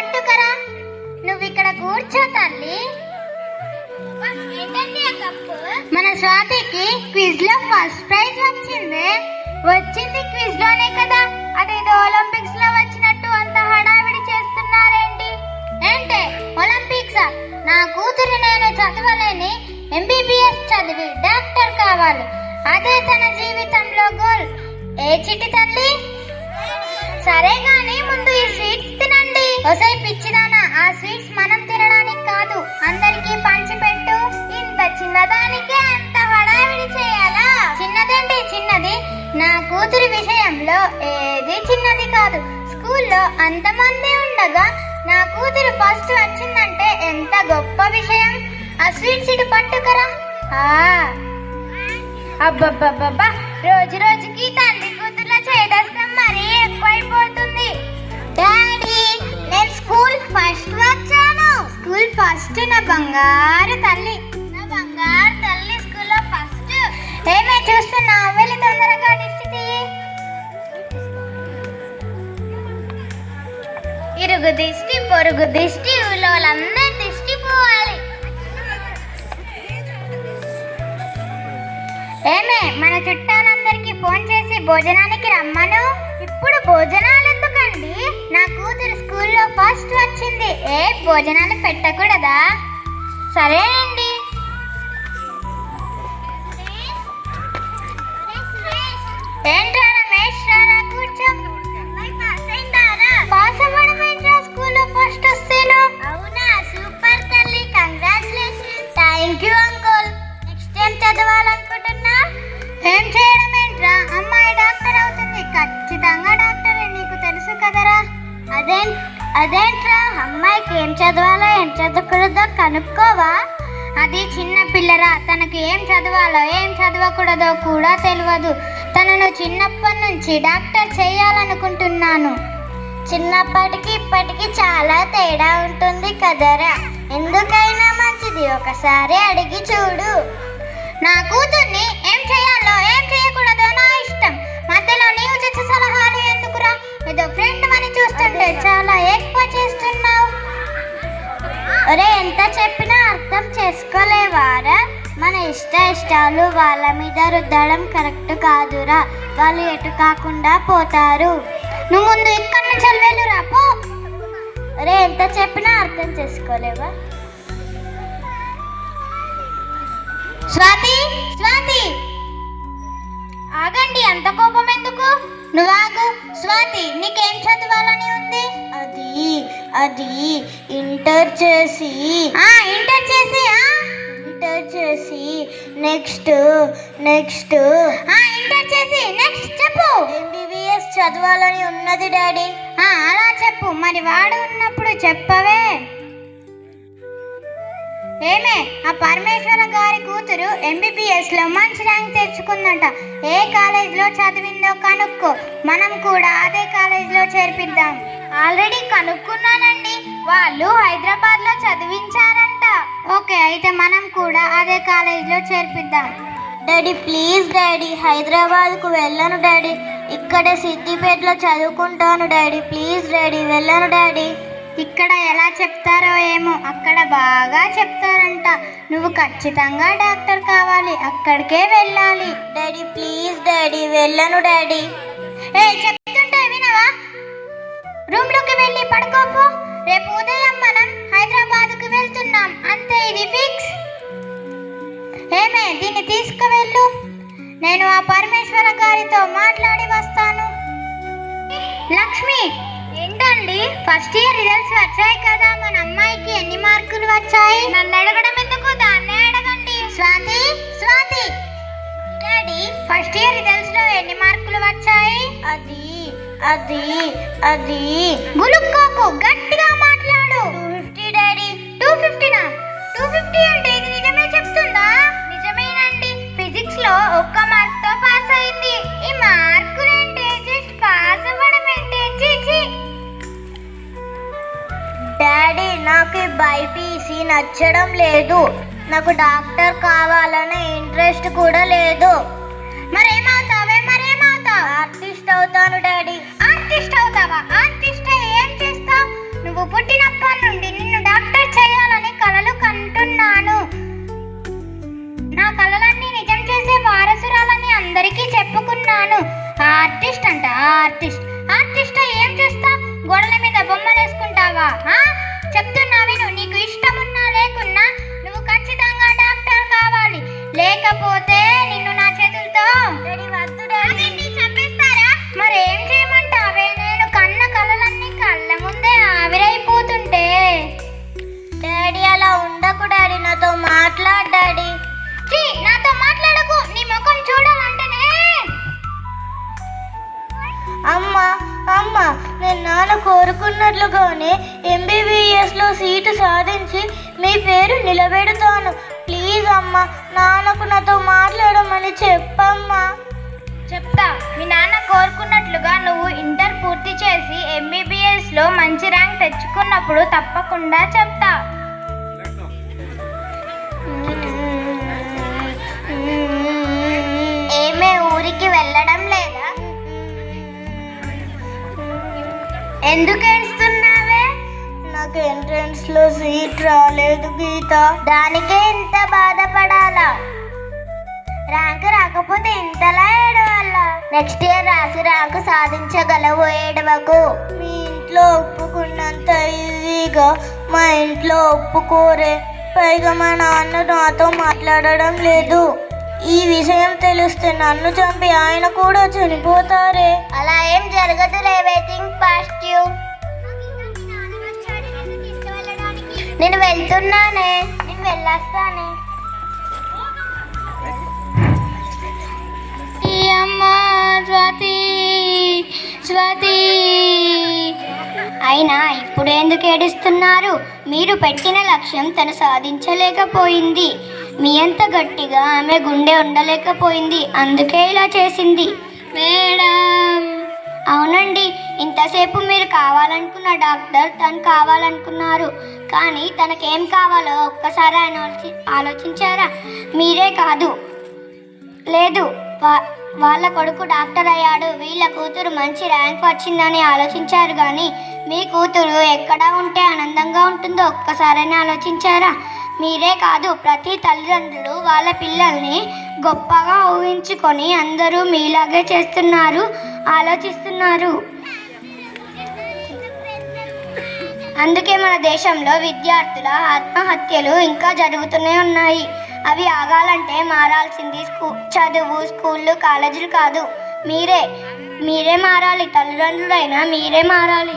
పట్టుకరా. నువ్వు ఇక్కడ కూర్చో తల్లి. మన స్వాతికి క్విజ్ లో ఫస్ట్ ప్రైజ్ వచ్చింది. క్విజ్ లోనే కదా, అదేదో ఒలింపిక్స్ లో వచ్చినట్టు అంత హడావిడి చేస్తున్నారేంటి? ఏంటే ఒలింపిక్సా? నా కూతురు నేను చదవలేని MBBS చదివి డాక్టర్ కావాలి, అదే తన జీవితంలో గోల్. ఏ చిట్టి తల్లి? సరే గాని ముందు ఈ స్వీట్స్ తినండి. ఒసై పిచ్చిదానా, ఆ స్వీట్స్ మనం తినడానికి కాదు, అందరికీ పంచిపెట్టు. ఇంత చిన్నదానికే అంత హడావిడి చేయాలా? చిన్నదండి చిన్నది. నా కూతురి విషయంలో ఏది చిన్నది కాదు. స్కూల్లో అంతమంది ఉండగా నా కూతురు ఫస్ట్ వచ్చిందంటే ఎంత గొప్ప విషయం. ఆ స్వీట్స్ ఇటు పట్టుకరా. అబ్బబ్బబ్బబ్బా, రోజు రోజుకి తండ్రి కూతుర్ల చేదస్తం మరీ ఎక్కువైపోతుంది. డాడీ, నేను స్కూల్ ఫస్ట్ వచ్చాను. School first? నా బంగారు తల్లి, నా బంగారు తల్లి స్కూల్లో ఫస్ట్. ఏమే చూస్తున్నా? వెళ్ళి తొందరగా దిష్టి తీయి. ఇరుగు దిష్టి, పొరుగు దిష్టి, ఊళ్ళో వాళ్ళందరి దిష్టి పోవాలి. ఏమే, మన చుట్టాలందరికీ ఫోన్ చేసి భోజనానికి రమ్మను. ఇప్పుడు భోజనాలు ఎందుకండి? నా కూతురు స్కూల్లో ఫస్ట్ వచ్చింది. భోజనాలు పెట్టకూడదా? సరేనండి. ఏంట్రా రమేష్, రారా కూర్చో. పాస్ అవ్వడం ఏంట్రా స్కూల్లో ఫస్ట్ వస్తేను? అవునా, సూపర్ తల్లి, congratulations. Thank you uncle. Next ఏం చదవాలనుకుంటున్నా? ఏం చేయడం ఏంట్రా, అమ్మాయి డాక్టర్ అవుతుంది. ఖచ్చితంగా డాక్టరే, నీకు తెలుసు కదరా. అదేంట్రా, అమ్మాయికి ఏం చదవాలో ఏం చదవకూడదో కనుక్కోవా? అది చిన్న పిల్లరా, తనకు ఏం చదవాలో ఏం చదవకూడదో కూడా తెలియదు. తనను చిన్నప్పటి నుంచి డాక్టర్ చేయాలనుకుంటున్నాను. చిన్నప్పటికి ఇప్పటికి చాలా తేడా ఉంటుంది కదరా. ఎందుకైనా మంచిది ఒకసారి అడిగి చూడు. నా కూతుర్ని ఏం చేయాలో ఏం చేయకూడదో నా ఇష్టం. మధ్యలో నీవు చేసే సలహాలు ఎందుకురా? ఏదో ఫ్రెండ్ అని చూస్తుంటే చాలా ఎక్కువ చేస్తున్నావు. ఒరే, ఎంత చెప్పినా అర్థం చేసుకోలేవారా? మన ఇష్టాలు వాళ్ళ మీద రుద్దడం కరెక్ట్ కాదురా. వాళ్ళు ఎటు కాకుండా పోతారు. నువ్వు ముందు ఇక్కడి నుంచి వెళ్ళురా పో. ఒరే, ఎంత చెప్పినా అర్థం చేసుకోలేవా? స్వాతి, స్వాతి, ఆగండి, అంత కోపం ఎందుకు? నువ్వు ఆగు. స్వాతి, నీకేం చదవాలని ఉంది? అది ఇంటర్ చేసి నెక్స్ట్ చెప్పు. MBBS చదవాలని ఉన్నది డాడీ. అలా చెప్పు. మరి వాడు ఉన్నప్పుడు చెప్పవే. ఏమే, ఆ పరమేశ్వర గారి కూతురు MBBS లో మంచి ర్యాంక్ తెచ్చుకుందంట. ఏ కాలేజ్లో చదివిందో కనుక్కో, మనం కూడా అదే కాలేజ్లో చేర్పిద్దాం. ఆల్రెడీ కనుక్కున్నానండి, వాళ్ళు హైదరాబాద్లో చదివించారంట. ఓకే, అయితే మనం కూడా అదే కాలేజ్లో చేర్పిద్దాం. డాడీ ప్లీజ్ డాడీ, హైదరాబాద్కు వెళ్ళను డాడీ, ఇక్కడే సిద్దిపేటలో చదువుకుంటాను డాడీ. ప్లీజ్ డాడీ, వెళ్ళను డాడీ. ఇక్కడ ఎలా చెప్తారో ఏమో, అక్కడ బాగా చెప్తారంట. నువ్వు ఖచ్చితంగా డాక్టర్ కావాలి, అక్కడికే వెళ్ళాలి. డాడీ ప్లీజ్ డాడీ, వెళ్ళను డాడీ. చెప్తుంటే వినవా? రూమ్లోకి వెళ్ళి పడుకోపో. రేపు ఉదయం మనం హైదరాబాద్కు వెళ్తున్నాం, అంతే, ఇది ఫిక్స్. ఏమే, దీన్ని తీసుకువెళ్ళు. నేను ఆ పరమేశ్వర గారితో మాట్లాడి వస్తాను. లక్ష్మి, ఏంటండి, ఫస్ట్ ఇయర్ రిజల్ట్స్ వచ్చాయి కదా, మన అమ్మాయికి ఎన్ని మార్కులు వచ్చాయి? నన్ను అడగడం ఎందుకు, దాన్నే అడగండి. Swathi, daddy first year results లో ఎన్ని మార్కులు వచ్చాయి? అది గులుక్కోకు, గట్టిగా మాట్లాడు. 250 డాడీ. 250నా? 250 అంటే ఇది నిజమే చెప్తుందా? నిజమేనండి, ఫిజిక్స్ లో ఒక్క మార్క్ తో పాస్ అయింది. ఈ మార్కులేంటే, జస్ట్ పాస్ అవ్వడం ఏంటి? చీచి. డాడీ, నాకు బైపీసీ నచ్చడం లేదు. నాకు డాక్టర్ కావాలనే ఇంట్రెస్ట్ కూడా లేదు. మరేమవుతావు? ఆర్టిస్ట్ అవుతాను డాడీ. ఆర్టిస్ట్ అవుతావా? ఆర్టిస్ట్ ఏం చేస్తావు? నువ్వు పుట్టిన అంటావా? చెప్తున్నా విను. నీకు ఇష్టం ఉన్నా లేకున్నా నువ్వు ఖచ్చితంగా డాక్టర్ కావాలి. లేకపోతే నిన్ను నా చేతులతో చంపేస్తారా? మరి ఏం చేయమంటావే? నేను కన్న కలలన్నీ కళ్ళ ముందే ఆవిరైపోతుంటే. డాడీ అలా ఉండకు డాడీ, నాతో మాట్లాడు డాడీ. నాతో మాట్లాడకు. నీ ముఖం చూడాలంటేనే. అమ్మా అమ్మా, నేను నాన్న కోరుకున్నట్లుగానే ఎంబీబీఎస్లో సీటు సాధించి మీ పేరు నిలబెడతాను. ప్లీజ్ అమ్మా, నాన్నకు నాతో మాట్లాడమని చెప్పమ్మా. చెప్తా. మీ నాన్న కోరుకున్నట్లుగా నువ్వు ఇంటర్ పూర్తి చేసి ఎంబీబీఎస్లో మంచి ర్యాంక్ తెచ్చుకున్నప్పుడు తప్పకుండా చెప్తా. ఏమే ఊరికి వెళ్ళడం లేదా? ఎందుకు ఏడుస్తున్నావే? నాకు ఎంట్రన్స్లో సీట్ రాలేదు గీత. దానికే ఇంత బాధపడాలా? ర్యాంకు రాకపోతే ఇంతలా ఏడవాలా? నెక్స్ట్ ఇయర్ రాసి ర్యాంకు సాధించగలవు, ఏడవకు. మీ ఇంట్లో ఒప్పుకున్నంత ఈజీగా మా ఇంట్లో ఒప్పుకోరే. పైగా మా నాన్న నాతో మాట్లాడడం లేదు. ఈ విషయం తెలిస్తే నన్ను చంపి ఆయన కూడా చనిపోతారే. అలా ఏం జరగదులే. Waiting past you. నేను వెళ్తున్నానే. నేను వెళ్ళొస్తానే. అమ్మా స్వాతి, స్వాతి. అయినా ఇప్పుడు ఎందుకు ఏడుస్తున్నారు? మీరు పెట్టిన లక్ష్యం తను సాధించలేకపోయింది. మీ అంత గట్టిగా ఆమె గుండె ఉండలేకపోయింది, అందుకే ఇలా చేసింది. మేడం. అవునండి, ఇంతసేపు మీరు కావాలనుకున్న డాక్టర్ తను కావాలనుకున్నారు. కానీ తనకేం కావాలో ఒక్కసారి ఆయన ఆలోచించారా? మీరే కాదు, లేదు, వాళ్ళ కొడుకు డాక్టర్ అయ్యాడు, వీళ్ళ కూతురు మంచి ర్యాంక్ వచ్చిందని ఆలోచించారు. కానీ మీ కూతురు ఎక్కడ ఉంటే ఆనందంగా ఉంటుందో ఒక్కసారైనా ఆలోచించారా? మీరే కాదు, ప్రతి తల్లిదండ్రులు వాళ్ళ పిల్లల్ని గొప్పగా ఊహించుకొని అందరూ మీలాగే చేస్తున్నారు, ఆలోచిస్తున్నారు. అందుకే మన దేశంలో విద్యార్థుల ఆత్మహత్యలు ఇంకా జరుగుతూనే ఉన్నాయి. అవి ఆగాలంటే మారాల్సింది చదువు, స్కూళ్ళు, కాలేజీలు కాదు, మీరే మారాలి. తల్లిదండ్రులైనా మీరే మారాలి.